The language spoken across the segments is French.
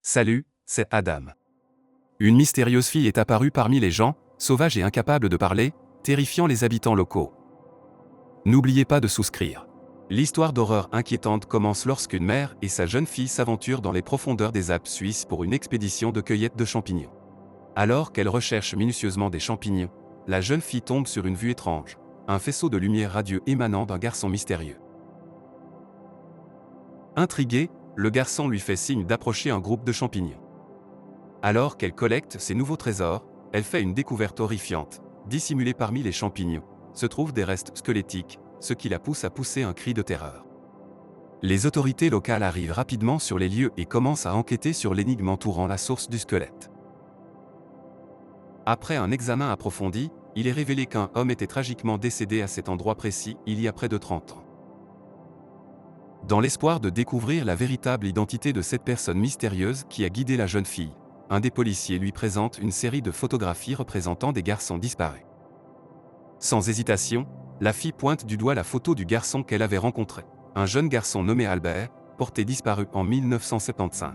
Salut, c'est Adam. Une mystérieuse fille est apparue parmi les gens, sauvage et incapable de parler, terrifiant les habitants locaux. N'oubliez pas de souscrire. L'histoire d'horreur inquiétante commence lorsqu'une mère et sa jeune fille s'aventurent dans les profondeurs des Alpes suisses pour une expédition de cueillette de champignons. Alors qu'elle recherche minutieusement des champignons, la jeune fille tombe sur une vue étrange, un faisceau de lumière radieux émanant d'un garçon mystérieux. Intrigué, le garçon lui fait signe d'approcher un groupe de champignons. Alors qu'elle collecte ses nouveaux trésors, elle fait une découverte horrifiante. Dissimulés parmi les champignons, se trouvent des restes squelettiques, ce qui la pousse à pousser un cri de terreur. Les autorités locales arrivent rapidement sur les lieux et commencent à enquêter sur l'énigme entourant la source du squelette. Après un examen approfondi, il est révélé qu'un homme était tragiquement décédé à cet endroit précis il y a près de 30 ans. Dans l'espoir de découvrir la véritable identité de cette personne mystérieuse qui a guidé la jeune fille, un des policiers lui présente une série de photographies représentant des garçons disparus. Sans hésitation, la fille pointe du doigt la photo du garçon qu'elle avait rencontré, un jeune garçon nommé Albert, porté disparu en 1975.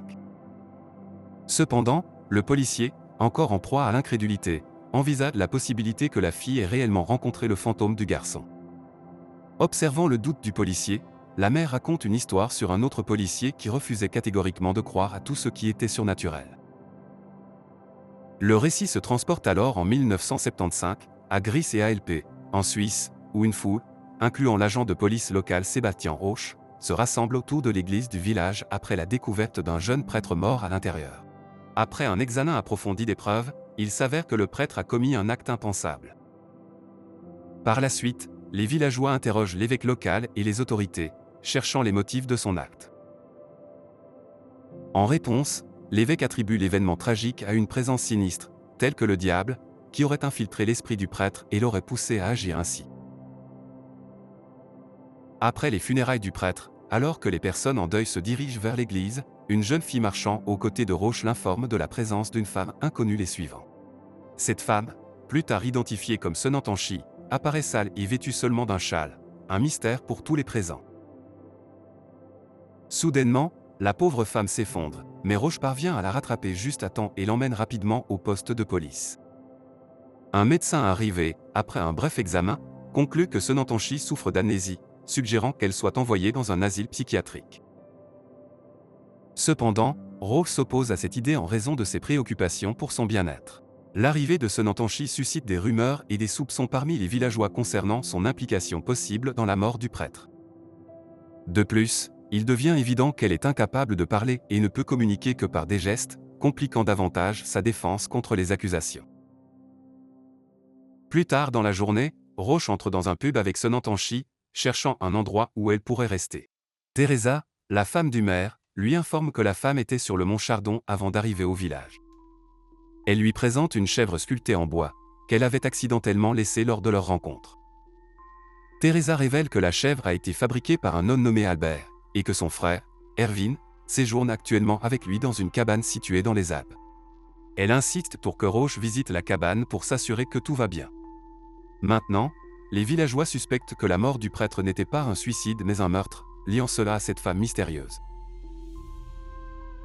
Cependant, le policier, encore en proie à l'incrédulité, envisage la possibilité que la fille ait réellement rencontré le fantôme du garçon. Observant le doute du policier, la mère raconte une histoire sur un autre policier qui refusait catégoriquement de croire à tout ce qui était surnaturel. Le récit se transporte alors en 1975, à Gris et ALP, en Suisse, où une foule, incluant l'agent de police local Sébastien Rauch, se rassemble autour de l'église du village après la découverte d'un jeune prêtre mort à l'intérieur. Après un examen approfondi des preuves, il s'avère que le prêtre a commis un acte impensable. Par la suite, les villageois interrogent l'évêque local et les autorités, cherchant les motifs de son acte. En réponse, l'évêque attribue l'événement tragique à une présence sinistre, telle que le diable, qui aurait infiltré l'esprit du prêtre et l'aurait poussé à agir ainsi. Après les funérailles du prêtre, alors que les personnes en deuil se dirigent vers l'église, une jeune fille marchant aux côtés de Rauch l'informe de la présence d'une femme inconnue les suivant. Cette femme, plus tard identifiée comme Sonantanchi, apparaît sale et vêtue seulement d'un châle, un mystère pour tous les présents. Soudainement, la pauvre femme s'effondre, mais Rauch parvient à la rattraper juste à temps et l'emmène rapidement au poste de police. Un médecin arrivé, après un bref examen, conclut que Sonantanchi souffre d'amnésie, suggérant qu'elle soit envoyée dans un asile psychiatrique. Cependant, Rauch s'oppose à cette idée en raison de ses préoccupations pour son bien-être. L'arrivée de Sonantanchi suscite des rumeurs et des soupçons parmi les villageois concernant son implication possible dans la mort du prêtre. De plus, il devient évident qu'elle est incapable de parler et ne peut communiquer que par des gestes, compliquant davantage sa défense contre les accusations. Plus tard dans la journée, Rauch entre dans un pub avec Sonantanchi, cherchant un endroit où elle pourrait rester. Teresa, la femme du maire, lui informe que la femme était sur le mont Chardon avant d'arriver au village. Elle lui présente une chèvre sculptée en bois, qu'elle avait accidentellement laissée lors de leur rencontre. Teresa révèle que la chèvre a été fabriquée par un homme nommé Albert, et que son frère, Erwin, séjourne actuellement avec lui dans une cabane située dans les Alpes. Elle insiste pour que Rauch visite la cabane pour s'assurer que tout va bien. Maintenant, les villageois suspectent que la mort du prêtre n'était pas un suicide mais un meurtre, liant cela à cette femme mystérieuse.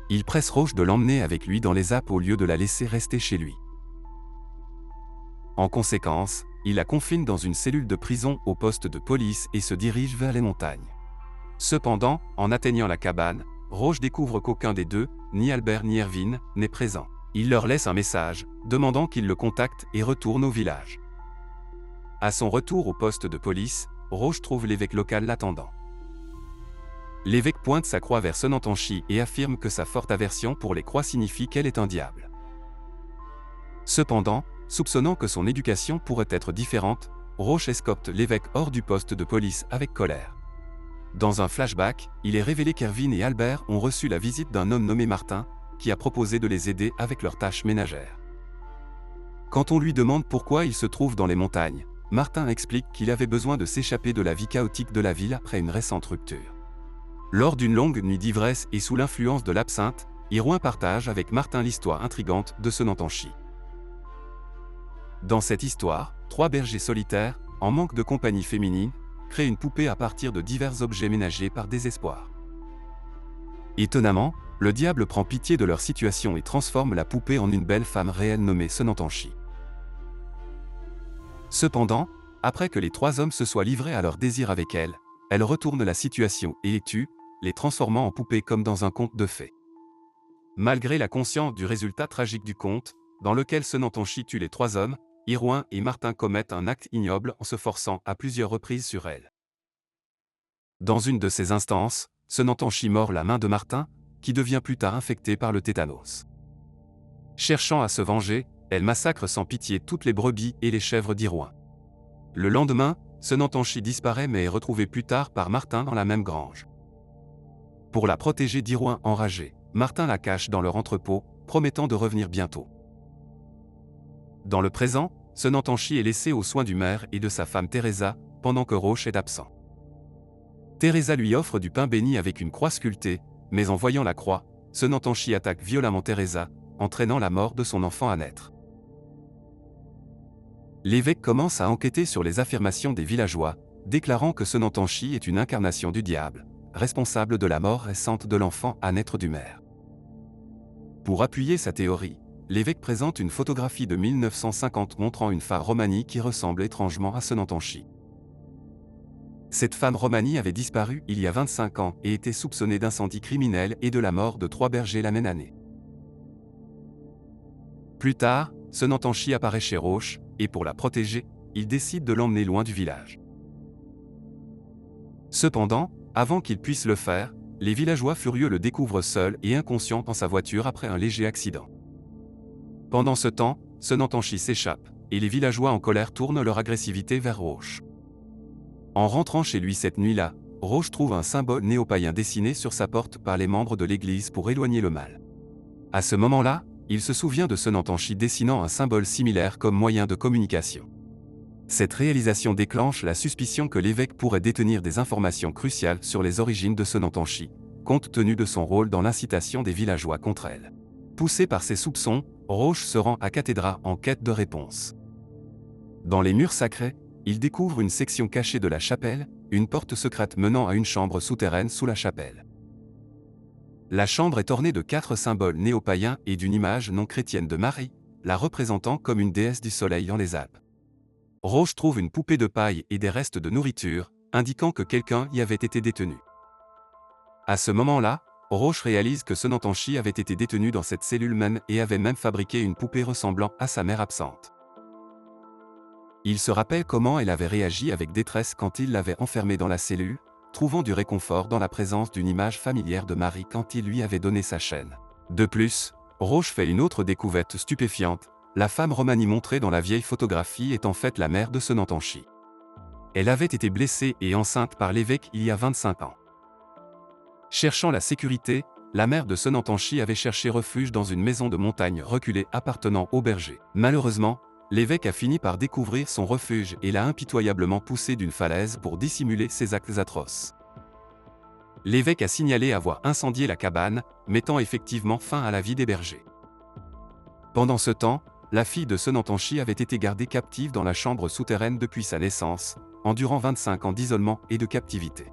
Il presse Rauch de l'emmener avec lui dans les Alpes au lieu de la laisser rester chez lui. En conséquence, il la confine dans une cellule de prison au poste de police et se dirige vers les montagnes. Cependant, en atteignant la cabane, Rauch découvre qu'aucun des deux, ni Albert ni Erwin, n'est présent. Il leur laisse un message, demandant qu'ils le contactent et retournent au village. À son retour au poste de police, Rauch trouve l'évêque local l'attendant. L'évêque pointe sa croix vers Sonantanchi et affirme que sa forte aversion pour les croix signifie qu'elle est un diable. Cependant, soupçonnant que son éducation pourrait être différente, Rauch escorte l'évêque hors du poste de police avec colère. Dans un flashback, il est révélé qu'Erwin et Albert ont reçu la visite d'un homme nommé Martin, qui a proposé de les aider avec leurs tâches ménagères. Quand on lui demande pourquoi il se trouve dans les montagnes, Martin explique qu'il avait besoin de s'échapper de la vie chaotique de la ville après une récente rupture. Lors d'une longue nuit d'ivresse et sous l'influence de l'absinthe, Irouin partage avec Martin l'histoire intrigante de Sonantanchi. Dans cette histoire, 3 bergers solitaires, en manque de compagnie féminine, créent une poupée à partir de divers objets ménagers par désespoir. Étonnamment, le diable prend pitié de leur situation et transforme la poupée en une belle femme réelle nommée Senantanshi. Cependant, après que les 3 hommes se soient livrés à leur désir avec elle, elle retourne la situation et les tue, les transformant en poupées comme dans un conte de fées. Malgré la conscience du résultat tragique du conte, dans lequel Senantanshi tue les 3 hommes, Hirouin et Martin commettent un acte ignoble en se forçant à plusieurs reprises sur elle. Dans une de ces instances, Senantanshi mord la main de Martin, qui devient plus tard infecté par le tétanos. Cherchant à se venger, elle massacre sans pitié toutes les brebis et les chèvres d'Hirouin. Le lendemain, Senantanshi disparaît mais est retrouvé plus tard par Martin dans la même grange. Pour la protéger d'Hirouin enragé, Martin la cache dans leur entrepôt, promettant de revenir bientôt. Dans le présent, Senantanshi est laissé aux soins du maire et de sa femme Teresa, pendant que Roche est absent. Teresa lui offre du pain béni avec une croix sculptée, mais en voyant la croix, Senantanshi attaque violemment Teresa, entraînant la mort de son enfant à naître. L'évêque commence à enquêter sur les affirmations des villageois, déclarant que Senantanshi est une incarnation du diable, responsable de la mort récente de l'enfant à naître du maire. Pour appuyer sa théorie, l'évêque présente une photographie de 1950 montrant une femme romanie qui ressemble étrangement à Senantanshi. Cette femme romanie avait disparu il y a 25 ans et était soupçonnée d'incendie criminel et de la mort de 3 bergers la même année. Plus tard, Senantanshi apparaît chez Roche, et pour la protéger, il décide de l'emmener loin du village. Cependant, avant qu'il puisse le faire, les villageois furieux le découvrent seul et inconscient dans sa voiture après un léger accident. Pendant ce temps, Senantanshi s'échappe, et les villageois en colère tournent leur agressivité vers Roche. En rentrant chez lui cette nuit-là, Roche trouve un symbole néo-païen dessiné sur sa porte par les membres de l'église pour éloigner le mal. À ce moment-là, il se souvient de Senantanshi dessinant un symbole similaire comme moyen de communication. Cette réalisation déclenche la suspicion que l'évêque pourrait détenir des informations cruciales sur les origines de Senantanshi, compte tenu de son rôle dans l'incitation des villageois contre elle. Poussé par ses soupçons, Roche se rend à Cathédra en quête de réponses. Dans les murs sacrés, il découvre une section cachée de la chapelle, une porte secrète menant à une chambre souterraine sous la chapelle. La chambre est ornée de 4 symboles néo-païens et d'une image non chrétienne de Marie, la représentant comme une déesse du soleil dans les Alpes. Roche trouve une poupée de paille et des restes de nourriture, indiquant que quelqu'un y avait été détenu. À ce moment-là, Roche réalise que Senantanshi avait été détenu dans cette cellule même et avait même fabriqué une poupée ressemblant à sa mère absente. Il se rappelle comment elle avait réagi avec détresse quand il l'avait enfermée dans la cellule, trouvant du réconfort dans la présence d'une image familière de Marie quand il lui avait donné sa chaîne. De plus, Roche fait une autre découverte stupéfiante, la femme romanie montrée dans la vieille photographie est en fait la mère de Senantanshi. Elle avait été blessée et enceinte par l'évêque il y a 25 ans. Cherchant la sécurité, la mère de Senantanshi avait cherché refuge dans une maison de montagne reculée appartenant au berger. Malheureusement, l'évêque a fini par découvrir son refuge et l'a impitoyablement poussé d'une falaise pour dissimuler ses actes atroces. L'évêque a signalé avoir incendié la cabane, mettant effectivement fin à la vie des bergers. Pendant ce temps, la fille de Senantanshi avait été gardée captive dans la chambre souterraine depuis sa naissance, endurant 25 ans d'isolement et de captivité.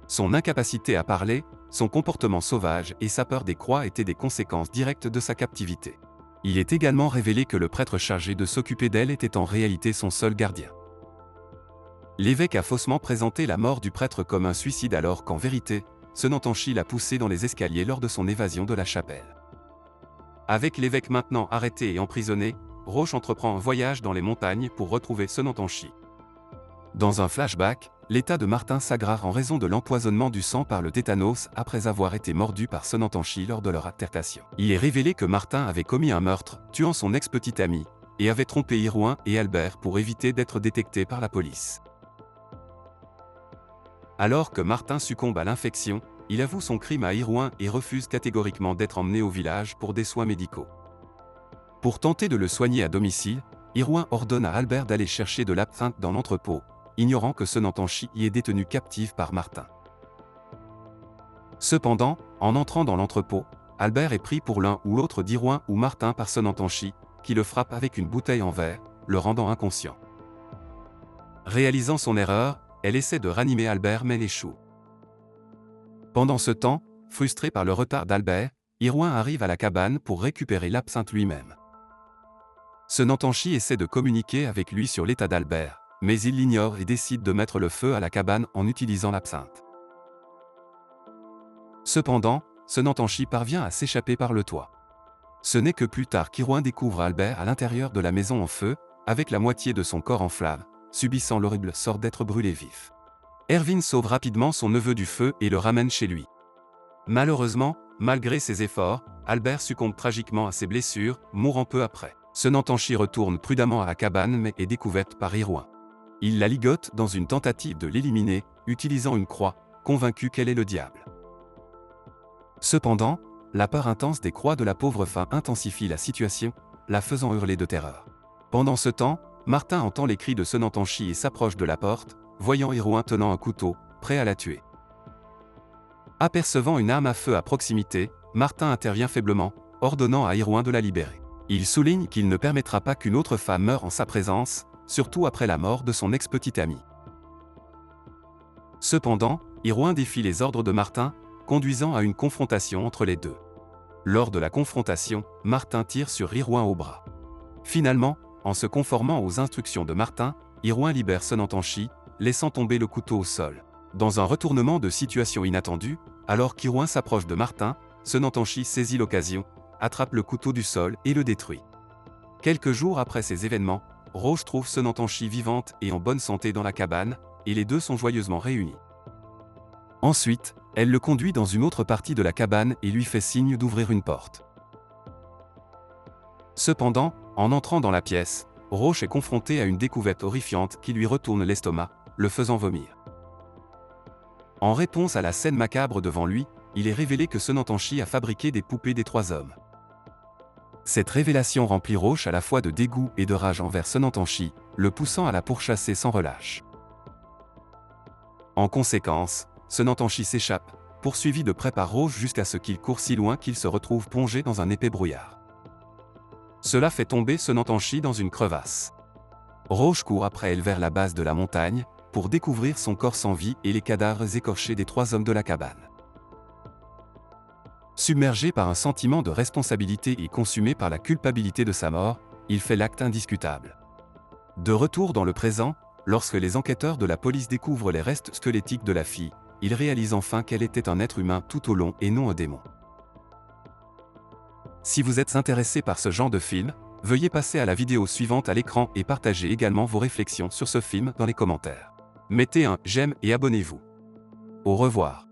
Son incapacité à parler, son comportement sauvage et sa peur des croix étaient des conséquences directes de sa captivité. Il est également révélé que le prêtre chargé de s'occuper d'elle était en réalité son seul gardien. L'évêque a faussement présenté la mort du prêtre comme un suicide alors qu'en vérité, Senantanshi l'a poussé dans les escaliers lors de son évasion de la chapelle. Avec l'évêque maintenant arrêté et emprisonné, Roche entreprend un voyage dans les montagnes pour retrouver Senantanshi. Dans un flashback, l'état de Martin s'aggrave en raison de l'empoisonnement du sang par le tétanos après avoir été mordu par Senantanshi lors de leur altercation. Il est révélé que Martin avait commis un meurtre, tuant son ex-petit ami, et avait trompé Hirouin et Albert pour éviter d'être détecté par la police. Alors que Martin succombe à l'infection, il avoue son crime à Hirouin et refuse catégoriquement d'être emmené au village pour des soins médicaux. Pour tenter de le soigner à domicile, Hirouin ordonne à Albert d'aller chercher de l'absinthe dans l'entrepôt, ignorant que Senantanshi y est détenu captive par Martin. Cependant, en entrant dans l'entrepôt, Albert est pris pour l'un ou l'autre d'Hirouin ou Martin par Senantanshi, qui le frappe avec une bouteille en verre, le rendant inconscient. Réalisant son erreur, elle essaie de ranimer Albert mais échoue. Pendant ce temps, frustré par le retard d'Albert, Irouin arrive à la cabane pour récupérer l'absinthe lui-même. Senantanchi essaie de communiquer avec lui sur l'état d'Albert, mais il l'ignore et décide de mettre le feu à la cabane en utilisant l'absinthe. Cependant, Senantanchi parvient à s'échapper par le toit. Ce n'est que plus tard qu'Irouin découvre Albert à l'intérieur de la maison en feu, avec la moitié de son corps en flammes, subissant l'horrible sort d'être brûlé vif. Erwin sauve rapidement son neveu du feu et le ramène chez lui. Malheureusement, malgré ses efforts, Albert succombe tragiquement à ses blessures, mourant peu après. Senantanchi retourne prudemment à la cabane mais est découverte par Irouin. Il la ligote dans une tentative de l'éliminer, utilisant une croix, convaincu qu'elle est le diable. Cependant, la peur intense des croix de la pauvre femme intensifie la situation, la faisant hurler de terreur. Pendant ce temps, Martin entend les cris de Senantanchi et s'approche de la porte, voyant Irouin tenant un couteau, prêt à la tuer. Apercevant une arme à feu à proximité, Martin intervient faiblement, ordonnant à Irouin de la libérer. Il souligne qu'il ne permettra pas qu'une autre femme meure en sa présence, surtout après la mort de son ex-petit ami. Cependant, Irouin défie les ordres de Martin, conduisant à une confrontation entre les deux. Lors de la confrontation, Martin tire sur Irouin au bras. Finalement, en se conformant aux instructions de Martin, Irouin libère Senantanchi, laissant tomber le couteau au sol. Dans un retournement de situation inattendu, alors qu'Irouin s'approche de Martin, Senantanchi saisit l'occasion, attrape le couteau du sol et le détruit. Quelques jours après ces événements, Roche trouve Senantanchi vivante et en bonne santé dans la cabane, et les deux sont joyeusement réunis. Ensuite, elle le conduit dans une autre partie de la cabane et lui fait signe d'ouvrir une porte. Cependant, en entrant dans la pièce, Roche est confronté à une découverte horrifiante qui lui retourne l'estomac, le faisant vomir. En réponse à la scène macabre devant lui, il est révélé que Senantanchi a fabriqué des poupées des trois hommes. Cette révélation remplit Roche à la fois de dégoût et de rage envers Senantanchi, le poussant à la pourchasser sans relâche. En conséquence, Senantanchi s'échappe, poursuivi de près par Roche jusqu'à ce qu'il court si loin qu'il se retrouve plongé dans un épais brouillard. Cela fait tomber Senantanchi dans une crevasse. Roche court après elle vers la base de la montagne, pour découvrir son corps sans vie et les cadavres écorchés des trois hommes de la cabane. Submergé par un sentiment de responsabilité et consumé par la culpabilité de sa mort, il fait l'acte indiscutable. De retour dans le présent, lorsque les enquêteurs de la police découvrent les restes squelettiques de la fille, ils réalisent enfin qu'elle était un être humain tout au long et non un démon. Si vous êtes intéressé par ce genre de film, veuillez passer à la vidéo suivante à l'écran et partagez également vos réflexions sur ce film dans les commentaires. Mettez un j'aime et abonnez-vous. Au revoir.